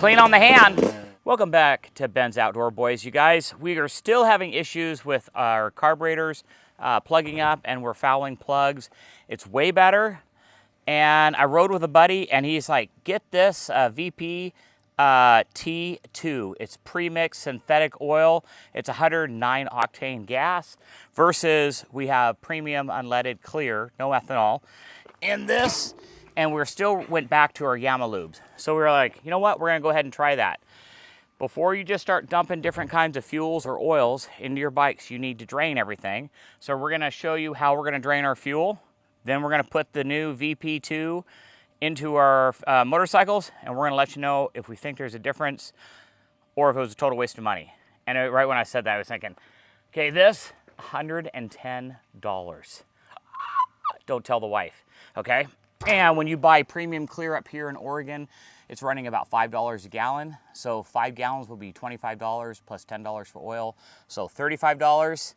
Clean on the hand. Welcome back to Ben's Outdoor Boys. You guys, we are still having issues with our carburetors plugging up, and we're fouling plugs. It's way better. And I rode with a buddy, and he's like, get this VP T2. It's pre-mixed synthetic oil. It's 109 octane gas versus we have premium unleaded clear, no ethanol in this. And we still went back to our Yamalubes. So we were like, you know what? We're gonna go ahead and try that. Before you just start dumping different kinds of fuels or oils into your bikes, you need to drain everything. So we're gonna show you how we're gonna drain our fuel. Then we're gonna put the new VP2 into our motorcycles, and we're gonna let you know if we think there's a difference or if it was a total waste of money. And right when I said that, I was thinking, okay, this, $110. Don't tell the wife, okay? And when you buy premium clear up here in Oregon, it's running about $5 a gallon. So 5 gallons will be $25 plus $10 for oil. So $35,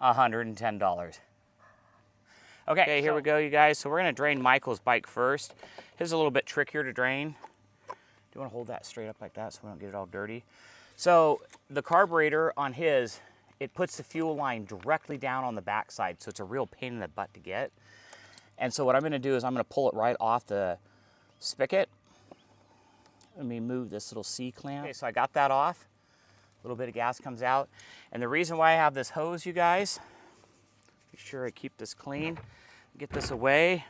$110. Okay, here we go, you guys. So we're gonna drain Michael's bike first. His is a little bit trickier to drain. Do you wanna hold that straight up like that so we don't get it all dirty? So the carburetor on his, it puts the fuel line directly down on the backside, so it's a real pain in the butt to get. And so what I'm gonna do is I'm gonna pull it right off the spigot. Let me move this little C-clamp. Okay, so I got that off. A little bit of gas comes out. And the reason why I have this hose, you guys, make sure I keep this clean, get this away,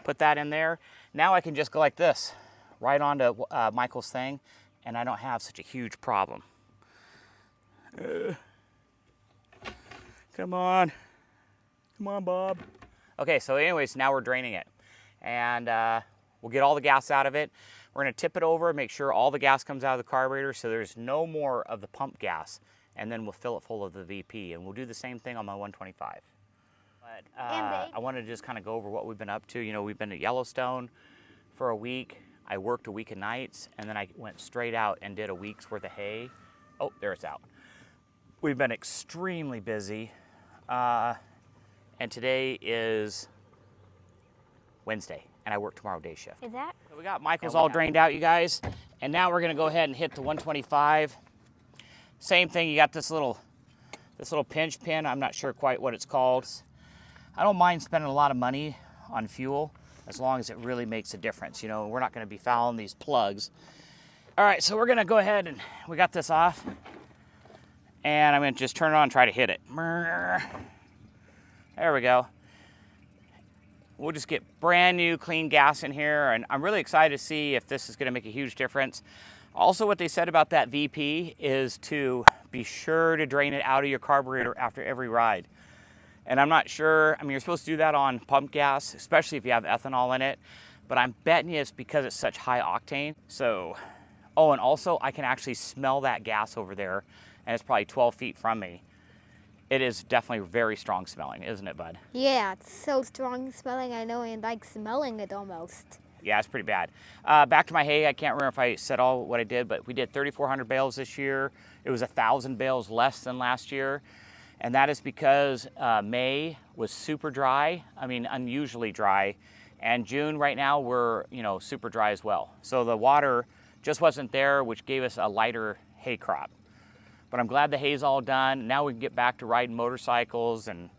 put that in there. Now I can just go like this, right onto Michael's thing, and I don't have such a huge problem. Come on, Bob. Okay, so anyways, now we're draining it. And we'll get all the gas out of it. We're gonna tip it over, make sure all the gas comes out of the carburetor so there's no more of the pump gas. And then we'll fill it full of the VP. And we'll do the same thing on my 125. But I wanted to just kind of go over what we've been up to. You know, we've been at Yellowstone for a week. I worked a week of nights, and then I went straight out and did a week's worth of hay. Oh, there it's out. We've been extremely busy. And today is Wednesday, and I work tomorrow day shift. Is that? So we got Michael's all drained out, you guys. And now we're gonna go ahead and hit the 125. Same thing, you got this little pinch pin. I'm not sure quite what it's called. I don't mind spending a lot of money on fuel as long as it really makes a difference. You know, we're not gonna be fouling these plugs. All right, so we're gonna go ahead and we got this off. And I'm gonna just turn it on and try to hit it. There we go. We'll just get brand new clean gas in here, and I'm really excited to see if this is gonna make a huge difference. Also, what they said about that VP is to be sure to drain it out of your carburetor after every ride. And I'm not sure, I mean, you're supposed to do that on pump gas, especially if you have ethanol in it, but I'm betting you it's because it's such high octane. So, oh, and also I can actually smell that gas over there, and it's probably 12 feet from me. It is definitely very strong smelling, isn't it, bud? Yeah, it's so strong smelling. I know, and like smelling it almost. Yeah, it's pretty bad. Back to my hay, I can't remember if I said all what I did, but we did 3,400 bales this year. It was 1,000 bales less than last year. And that is because May was super dry. I mean, unusually dry. And June right now, we're, you know, super dry as well. So the water just wasn't there, which gave us a lighter hay crop. But I'm glad the hay's all done. Now we can get back to riding motorcycles and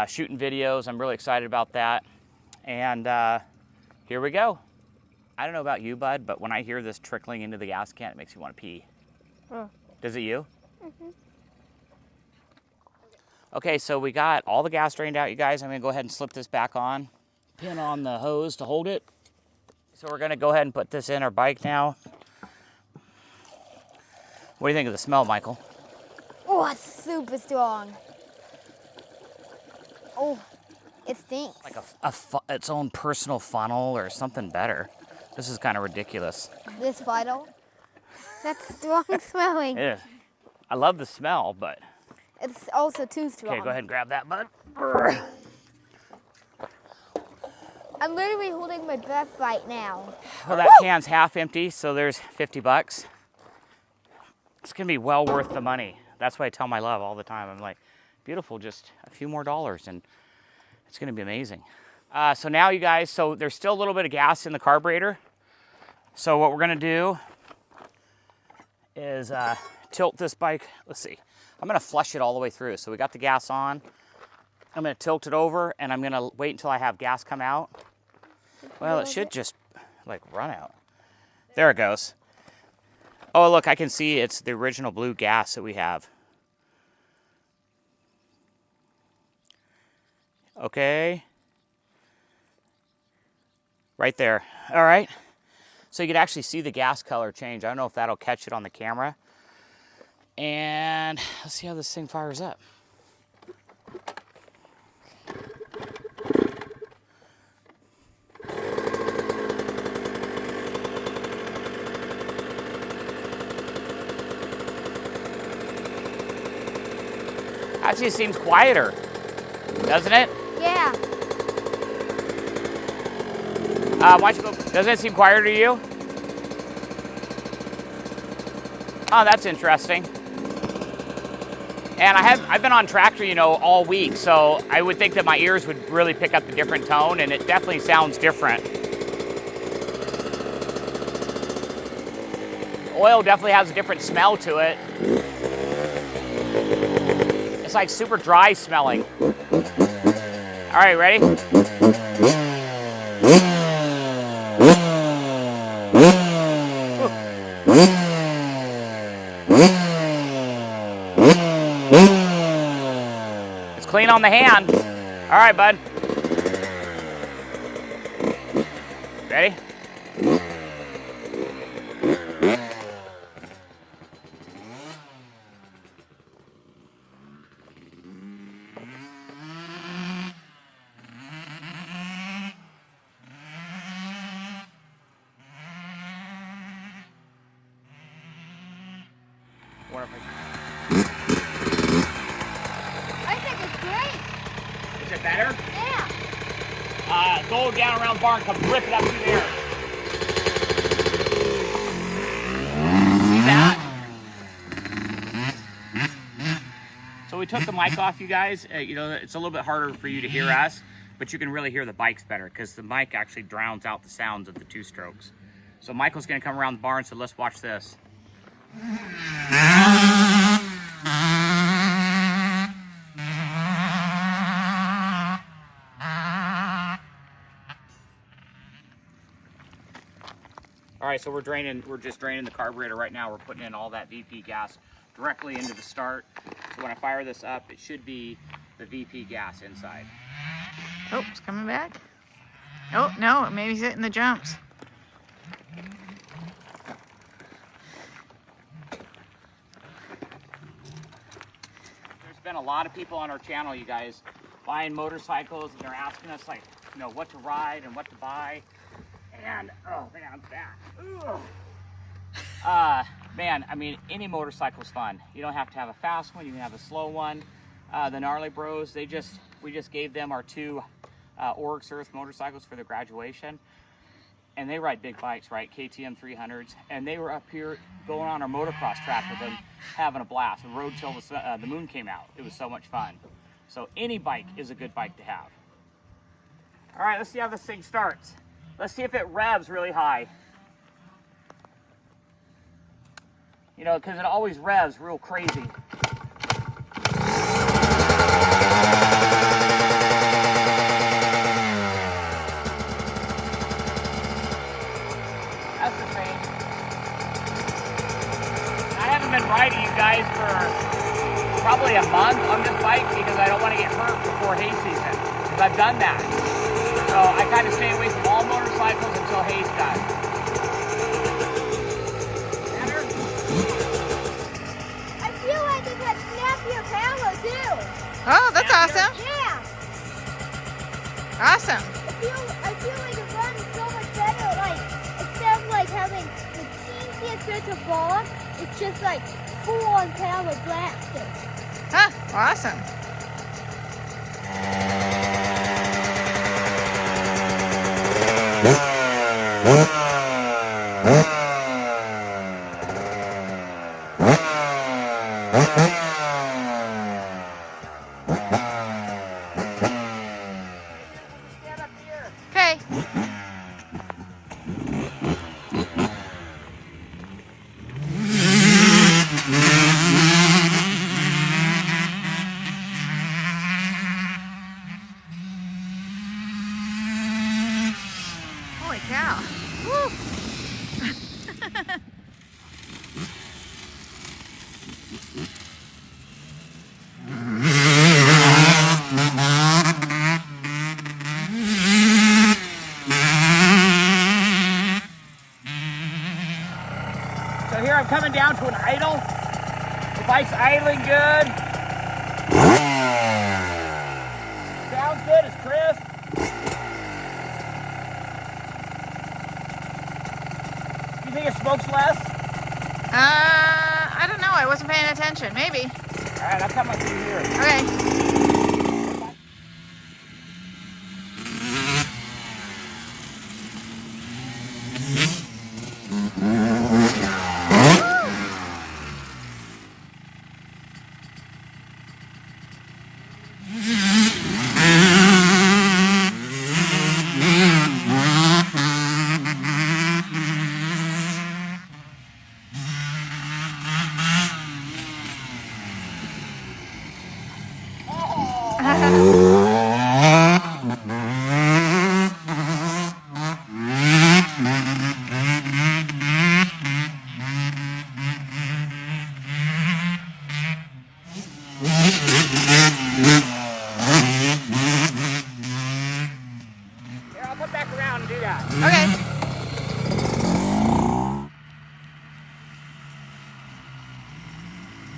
shooting videos. I'm really excited about that. And here we go. I don't know about you, bud, but when I hear this trickling into the gas can, it makes me want to pee. Oh. Does it you? Mm-hmm. Okay, so we got all the gas drained out, you guys. I'm gonna go ahead and slip this back on. Pin on the hose to hold it. So we're gonna go ahead and put this in our bike now. What do you think of the smell, Michael? Oh, it's super strong. Oh, it stinks. Like its own personal funnel or something better. This is kind of ridiculous. This vital? That's strong smelling. It is. I love the smell, but... It's also too strong. Okay, go ahead and grab that, bud. I'm literally holding my breath right now. Well, that can's half empty, so there's 50 bucks. It's gonna be well worth the money. That's what I tell my love all the time. I'm like, beautiful, just a few more dollars, and it's gonna be amazing. So now you guys, so there's still a little bit of gas in the carburetor. So what we're gonna do is tilt this bike. Let's see. I'm gonna flush it all the way through. So we got the gas on. I'm gonna tilt it over and I'm gonna wait until I have gas come out. Well, it should just like run out. There it goes. Oh, look, I can see it's the original blue gas that we have. Okay. Right there. All right. So you can actually see the gas color change. I don't know if that'll catch it on the camera. And let's see how this thing fires up. Actually, it seems quieter, doesn't it? Yeah. Why don't you go? Doesn't it seem quieter to you? Oh, that's interesting. And I've been on tractor, you know, all week, so I would think that my ears would really pick up the different tone, and it definitely sounds different. Oil definitely has a different smell to it. It's like super dry smelling. All right, ready? It's clean on the hand. All right, bud. Ready? I think it's great. Is it better? Yeah. Go down around the barn, come rip it up through there. See that? So we took the mic off, you guys. You know, it's a little bit harder for you to hear us, but you can really hear the bikes better because the mic actually drowns out the sounds of the two strokes. So Michael's gonna come around the barn, so let's watch this. All right, so we're just draining the carburetor right now. We're putting in all that VP gas directly into the start. So when I fire this up, it should be the VP gas inside. Oh, it's coming back. Oh, no, maybe he's hitting the jumps. There's been a lot of people on our channel, you guys, buying motorcycles, and they're asking us, like, you know, what to ride and what to buy. And, oh man, I'm back. Man, I mean, any motorcycle's fun. You don't have to have a fast one, you can have a slow one. The Gnarly Bros, we just gave them our two Oryx Earth motorcycles for their graduation. And they ride big bikes, right? KTM 300s. And they were up here going on our motocross track with them, having a blast. We rode till the moon came out. It was so much fun. So any bike is a good bike to have. All right, let's see how this thing starts. Let's see if it revs really high. You know, because it always revs real crazy. That's the thing. I haven't been riding, you guys, for probably a month on this bike because I don't want to get hurt before hay season. Because I've done that. So I kind of stay away from all motorcycles until hay's done. Better? I feel like it could snap your power too. Oh, that's awesome. Yeah. Awesome. I feel like it runs so much better. Like instead of like having the teensiest bit of bar, it's just like full-on power blasting. Huh, awesome. Okay. down to an idle. The bike's idling good. Sounds good, it's crisp. Do you think it smokes less? I don't know. I wasn't paying attention. Maybe. All right, I'll cut my through here. Okay. Here, I'll come back around and do that. Okay.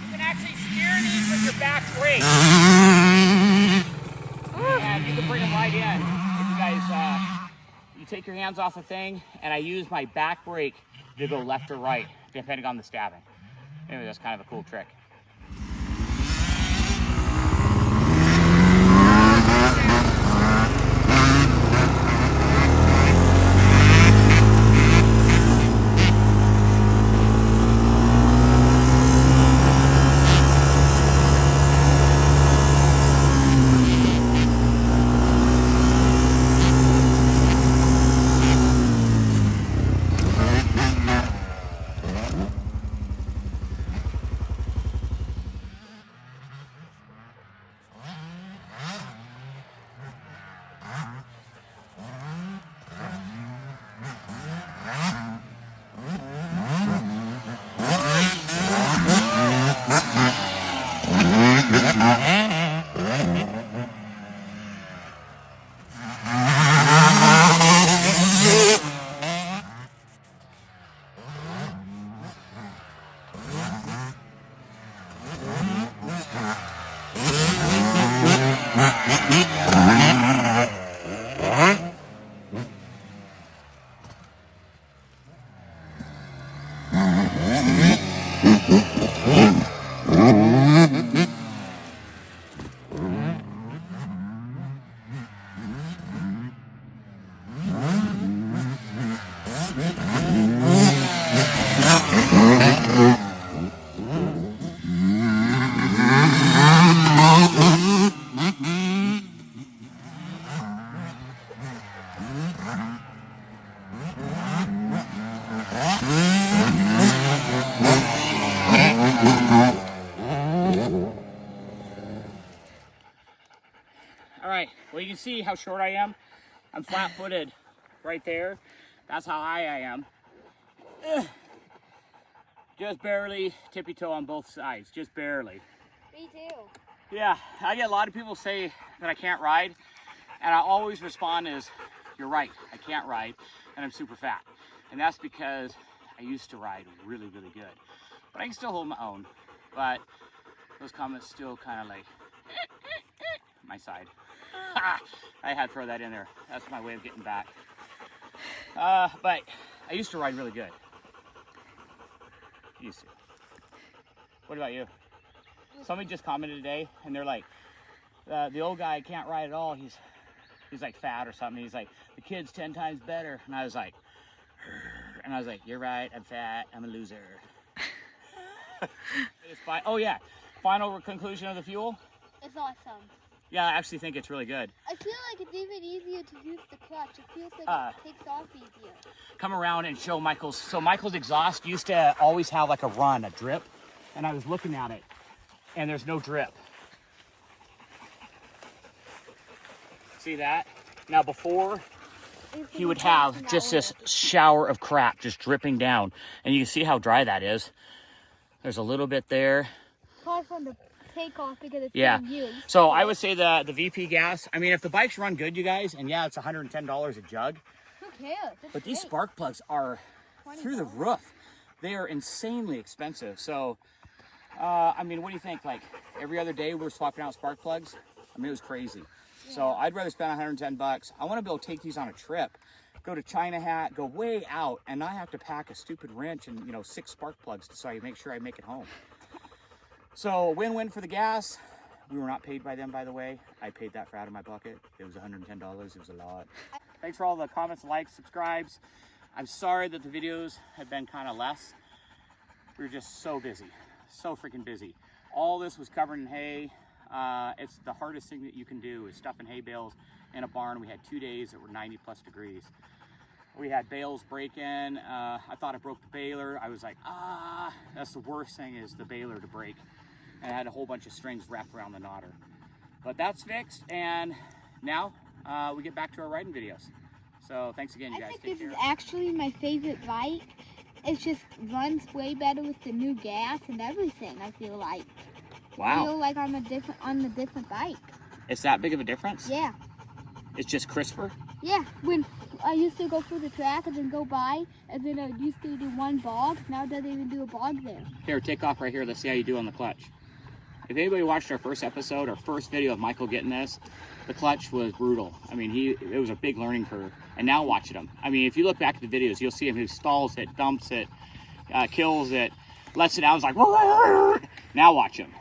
You can actually steer these with your back brake. And you can bring them right in. If you guys, you take your hands off the thing, and I use my back brake to go left or right, depending on the stabbing. Anyway, that's kind of a cool trick. All right, well, you can see how short I am. I'm flat-footed right there. That's how high I am. Just barely tippy-toe on both sides, just barely. Me too. Yeah, I get a lot of people say that I can't ride, and I always respond as, you're right, I can't ride, and I'm super fat. And that's because I used to ride really, really good. But I can still hold my own, but those comments still kind of like, my side. I had to throw that in there. That's my way of getting back. But I used to ride really good. Used to. What about you? Somebody just commented today, and they're like, the old guy can't ride at all. He's like fat or something. He's like, the kid's 10 times better. And I was like, you're right. I'm fat. I'm a loser. Oh yeah. Final conclusion of the fuel. It's awesome. Yeah, I actually think it's really good. I feel like it's even easier to use the clutch. It feels like it takes off easier. Come around and show Michael's. So Michael's exhaust used to always have like a run, a drip. And I was looking at it, and there's no drip. See that? Now before, he would have just this shower of crap just dripping down. And you can see how dry that is. There's a little bit there. Probably from the takeoff because it's Yeah. being used. So I would say the VP gas, I mean, if the bikes run good, you guys, and yeah, it's $110 a jug. Who cares? It's But these great. spark plugs are through the roof. They are insanely expensive. So, I mean, what do you think? Like every other day we're swapping out spark plugs. I mean, it was crazy. So I'd rather spend 110 bucks. I want to be able to take these on a trip, go to China Hat, go way out, and not have to pack a stupid wrench and 6 spark plugs so I make sure I make it home. So win-win for the gas. We were not paid by them, by the way. I paid that for out of my bucket. It was $110. It was a lot. Thanks for all the comments, likes, subscribes. I'm sorry that the videos have been kind of less. We were just so busy, so freaking busy. All this was covered in hay. It's the hardest thing that you can do is stuffing hay bales in a barn. We had 2 days that were 90+ degrees. We had bales break in. I thought I broke the baler. I was like, that's the worst thing is the baler to break. And I had a whole bunch of strings wrapped around the knotter. But that's fixed, and now we get back to our riding videos. So thanks again, you guys. I think this is actually my favorite bike. It just runs way better with the new gas and everything, I feel like. I feel like I'm on a different bike. It's that big of a difference? Yeah. It's just crisper? Yeah. When I used to go through the track and then go by, and then I used to do one bog. Now it doesn't even do a bog there. Here, take off right here. Let's see how you do on the clutch. If anybody watched our first episode, our first video of Michael getting this, the clutch was brutal. I mean, it was a big learning curve. And now watch him. I mean, if you look back at the videos, you'll see him who stalls it, dumps it, kills it, lets it out. It's like, whoa! Now watch him.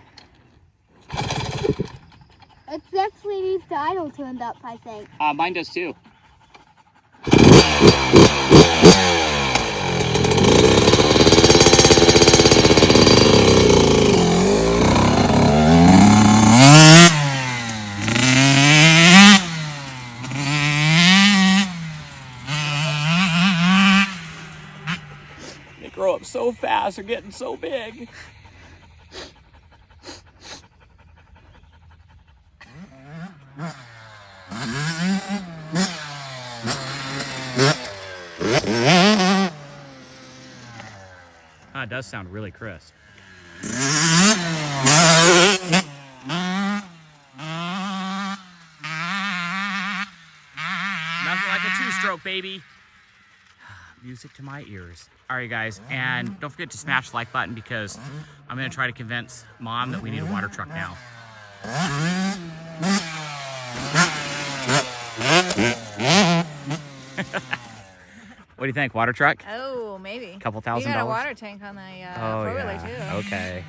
It definitely needs the idle turned up, I think. Mine does too. They grow up so fast, they're getting so big. It does sound really crisp. Nothing like a 2-stroke, baby. Music to my ears. All right, guys, and don't forget to smash the like button because I'm going to try to convince Mom that we need a water truck now. What do you think, water truck? Oh, maybe. Couple $1,000. You got a water tank on the four-wheeler, too. Okay.